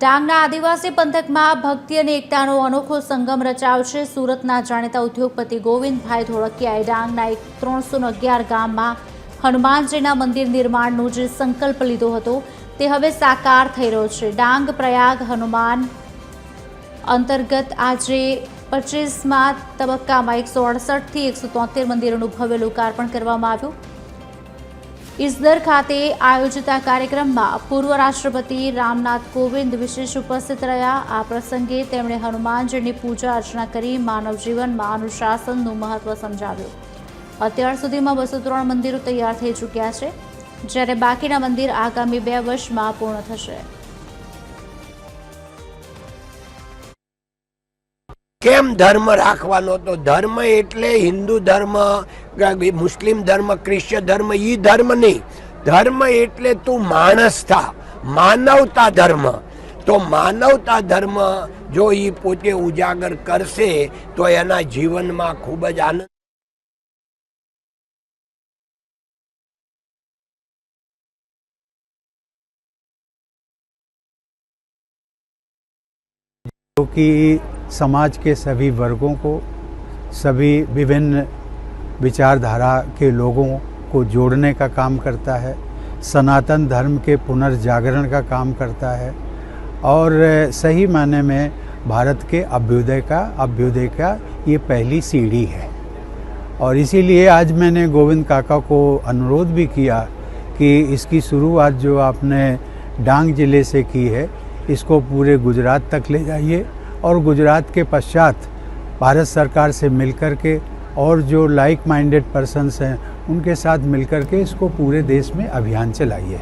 ડાંગના આદિવાસી પંથકમાં ભક્તિ અને એકતાનો અનોખો સંગમ રચાયો છે। સુરતના જાણીતા ઉદ્યોગપતિ ગોવિંદભાઈ ધોળકિયાએ ડાંગના 311 ગામમાં હનુમાનજીના મંદિર નિર્માણનો જે સંકલ્પ લીધો હતો તે હવે સાકાર થઈ રહ્યો છે। ડાંગ પ્રયાગ હનુમાન અંતર્ગત આજે 25મા તબક્કામાં 168 થી 173 મંદિરોનું ભવ્ય લોકાર્પણ કરવામાં આવ્યું। ઈસદર ખાતે આયોજિત આ કાર્યક્રમમાં પૂર્વ રાષ્ટ્રપતિ રામનાથ કોવિંદ વિશેષ ઉપસ્થિત રહ્યા। આ પ્રસંગે તેમણે હનુમાનજીની પૂજા અર્ચના કરી માનવ જીવનમાં અનુશાસનનું મહત્વ સમજાવ્યું। અત્યાર સુધીમાં 203 મંદિરો તૈયાર થઈ ચૂક્યા છે, જ્યારે બાકીના મંદિર આગામી 2 વર્ષમાં પૂર્ણ થશે। કેમ ધર્મ રાખવાનો? તો ધર્મ એટલે હિન્દુ ધર્મ, મુસ્લિમ ધર્મ, ક્રિશ્ચન ધર્મ, ઈ ધર્મ નહીં। ધર્મ એટલે તું માણસ થા, માનવતા ધર્મ। તો માનવતા ધર્મ જો ઈ પોતે ઉજાગર કરશે તો એના જીવનમાં ખૂબ જ આનંદ। कि समाज के सभी वर्गों को, सभी विभिन्न विचारधारा के लोगों को जोड़ने का काम करता है, सनातन धर्म के पुनर्जागरण का काम करता है और सही मायने में भारत के अभ्युदय का ये पहली सीढ़ी है। और इसीलिए आज मैंने गोविंद काका को अनुरोध भी किया कि इसकी शुरुआत जो आपने डांग ज़िले से की है, इसको पूरे गुजरात तक ले जाइए और गुजरात के पश्चात भारत सरकार से मिलकर के और जो लाइक माइंडेड पर्सन्स हैं उनके साथ मिलकर के इसको पूरे देश में अभियान चलाइए।